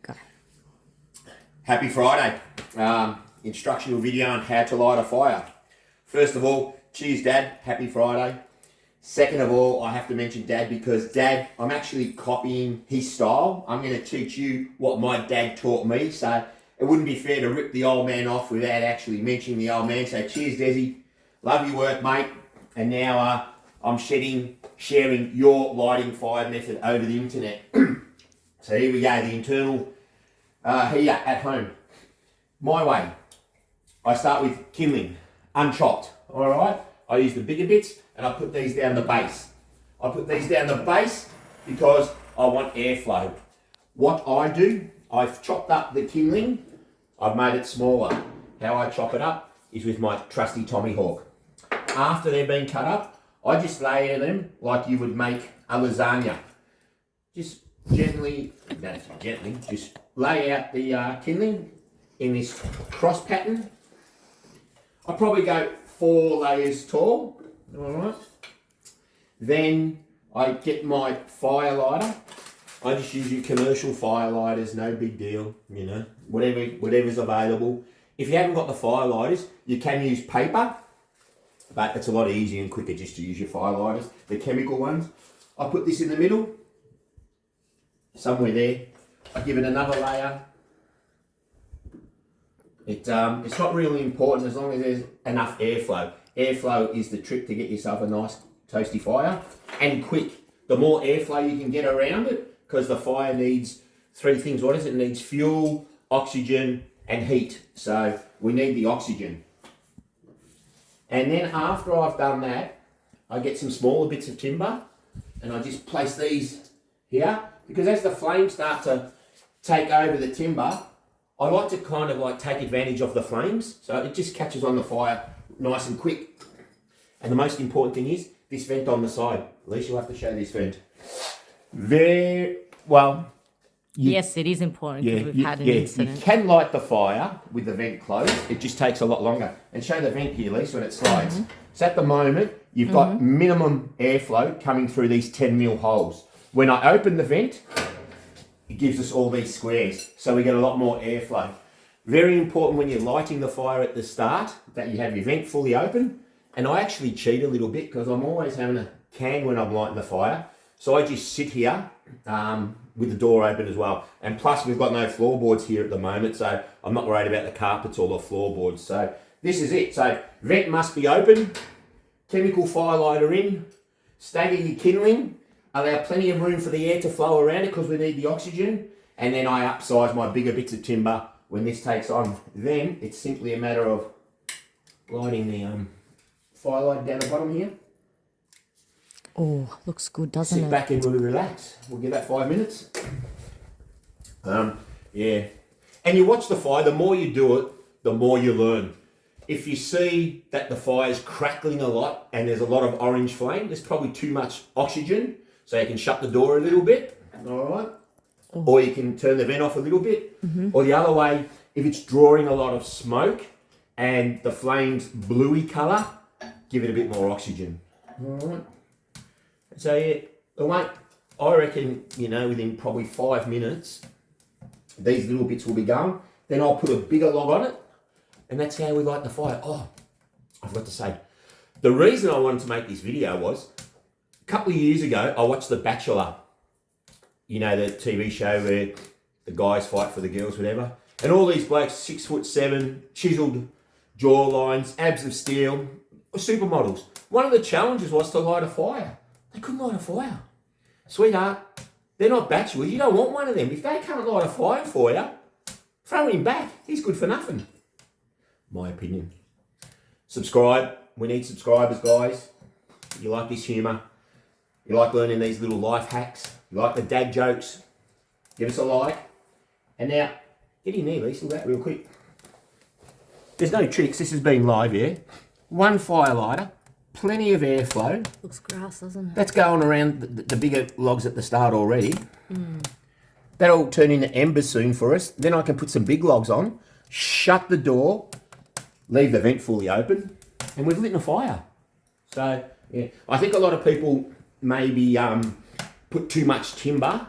Go. Happy Friday. Instructional video on how to light a fire. First of all, cheers Dad, happy Friday. Second of all, I have to mention Dad because Dad, I'm actually copying his style. I'm going to teach you what my dad taught me. So it wouldn't be fair to rip the old man off without actually mentioning the old man. So cheers Desi, love your work mate. And now I'm sharing your lighting fire method over the internet. So here we go, the internal heater at home. My way, I start with kindling, unchopped, all right? I use the bigger bits and I put these down the base. I put these down the base because I want airflow. What I do, I've chopped up the kindling, I've made it smaller. How I chop it up is with my trusty Tomahawk. After they've been cut up, I just layer them like you would make a lasagna. Just gently, just lay out the kindling in this cross pattern. I probably go 4 layers tall, all right? Then I get my fire lighter. I just use your commercial fire lighters, no big deal, you know, whatever's available. If you haven't got the fire lighters, you can use paper, but it's a lot easier and quicker just to use your fire lighters, the chemical ones. I put this in the middle, somewhere there. I give it another layer. It's not really important as long as there's enough airflow. Airflow is the trick to get yourself a nice toasty fire, and quick. The more airflow you can get around it, because the fire needs 3 things. What is it? It needs fuel, oxygen, and heat. So we need the oxygen. And then after I've done that, I get some smaller bits of timber and I just place these here, because as the flames start to take over the timber, I like to kind of like take advantage of the flames, so it just catches on the fire nice and quick. And the most important thing is this vent on the side. At least you'll have to show this vent. Very well. Yes, it is important because we've had an incident. You can light the fire with the vent closed. It just takes a lot longer. And show the vent here, Lisa, when it slides. Mm-hmm. So at the moment, you've got minimum airflow coming through these 10mm holes. When I open the vent, it gives us all these squares, so we get a lot more airflow. Very important when you're lighting the fire at the start that you have your vent fully open. And I actually cheat a little bit because I'm always having a can when I'm lighting the fire. So I just sit here with the door open as well. And plus we've got no floorboards here at the moment, so I'm not worried about the carpets or the floorboards. So this is it. So vent must be open, chemical fire lighter in, stagger your kindling, allow plenty of room for the air to flow around it because we need the oxygen, and then I upsize my bigger bits of timber when this takes on. Then it's simply a matter of lighting the fire lighter down the bottom here. Oh, looks good, doesn't it? Sit back and we'll relax. We'll give that 5 minutes. Yeah. And you watch the fire, the more you do it, the more you learn. If you see that the fire's crackling a lot and there's a lot of orange flame, there's probably too much oxygen. So you can shut the door a little bit, all right? Oh. Or you can turn the vent off a little bit. Mm-hmm. Or the other way, if it's drawing a lot of smoke and the flame's bluey colour, give it a bit more oxygen. All right. So yeah, I reckon, you know, within probably 5 minutes, these little bits will be going. Then I'll put a bigger log on it, and that's how we light the fire. Oh, I forgot to say, the reason I wanted to make this video was, a couple of years ago, I watched The Bachelor. You know, the TV show where the guys fight for the girls, whatever. And all these blokes, 6'7", chiseled jawlines, abs of steel, supermodels. One of the challenges was to light a fire. They couldn't light a fire. Sweetheart, they're not bachelors. You don't want one of them. If they can't light a fire for you, throw him back. He's good for nothing. My opinion. Subscribe. We need subscribers, guys. You like this humour. You like learning these little life hacks. You like the dad jokes. Give us a like. And now, get in there, Lisa, that real quick. There's no tricks. This has been live, yeah? One fire lighter. Plenty of airflow. Looks grass, doesn't it? That's going around the bigger logs at the start already. That'll turn into embers soon for us. Then I can put some big logs on, shut the door, leave the vent fully open, and we've lit a fire. So, yeah, I think a lot of people maybe put too much timber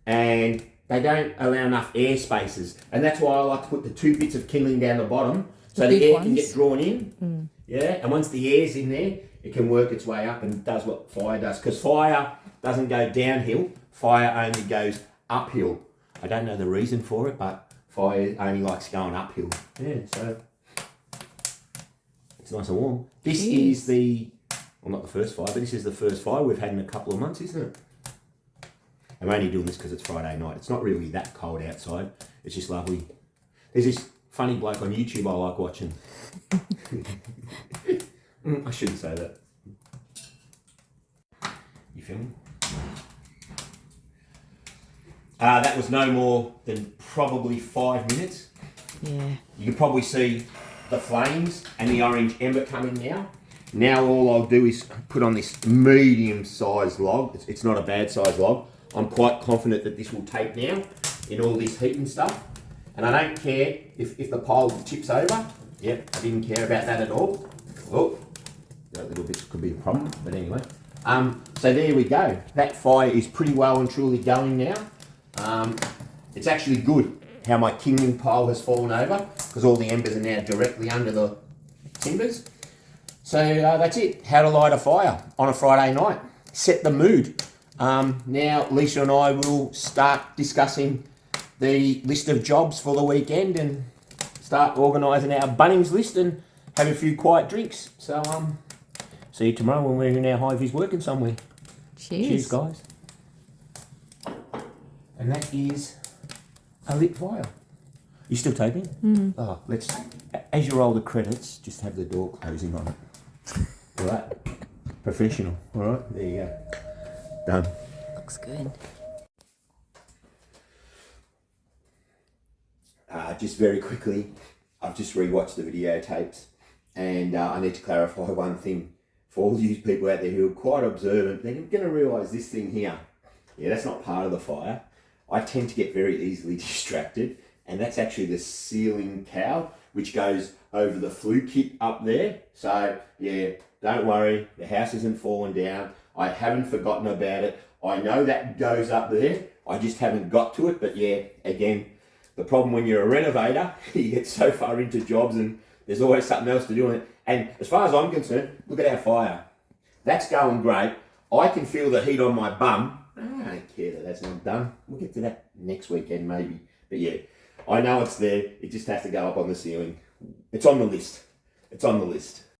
and they don't allow enough air spaces. And that's why I like to put the 2 bits of kindling down the bottom so the air can get drawn in. Yeah, and once the air's in there, it can work its way up and does what fire does. Because fire doesn't go downhill, fire only goes uphill. I don't know the reason for it, but fire only likes going uphill. Yeah, so it's nice and warm. This is the, well, not the first fire, but this is the first fire we've had in a couple of months, isn't it? I'm only doing this because it's Friday night. It's not really that cold outside. It's just lovely. There's this funny bloke on YouTube I like watching. I shouldn't say that. You feel me? That was no more than probably 5 minutes. Yeah. You can probably see the flames and the orange ember coming now. Now all I'll do is put on this medium-sized log. It's not a bad-sized log. I'm quite confident that this will take now in all this heat and stuff. And I don't care if the pole tips over. Yep, I didn't care about that at all. Oh, that little bit could be a problem, but anyway. So there we go. That fire is pretty well and truly going now. It's actually good how my kindling pole has fallen over because all the embers are now directly under the timbers. So that's it. How to light a fire on a Friday night. Set the mood. Now Lisa and I will start discussing the list of jobs for the weekend and start organising our Bunnings list and have a few quiet drinks. So see you tomorrow when we're in our high-vis working somewhere. Cheers. Cheers, guys. And that is a lit fire. You still taping? Mm. Oh, let's, as you roll the credits, just have the door closing on it. All right? Professional. All right? There you go. Done. Looks good. Just very quickly, I've just rewatched the videotapes and I need to clarify one thing. For all you people out there who are quite observant, they're going to realise this thing here. Yeah, that's not part of the fire. I tend to get very easily distracted, and that's actually the ceiling cowl, which goes over the flue kit up there. So, yeah, don't worry, the house isn't falling down. I haven't forgotten about it. I know that goes up there. I just haven't got to it, but yeah, again, the problem when you're a renovator, you get so far into jobs and there's always something else to do on it. And as far as I'm concerned, look at our fire. That's going great. I can feel the heat on my bum. I don't care that that's not done. We'll get to that next weekend maybe. But yeah, I know it's there. It just has to go up on the ceiling. It's on the list. It's on the list.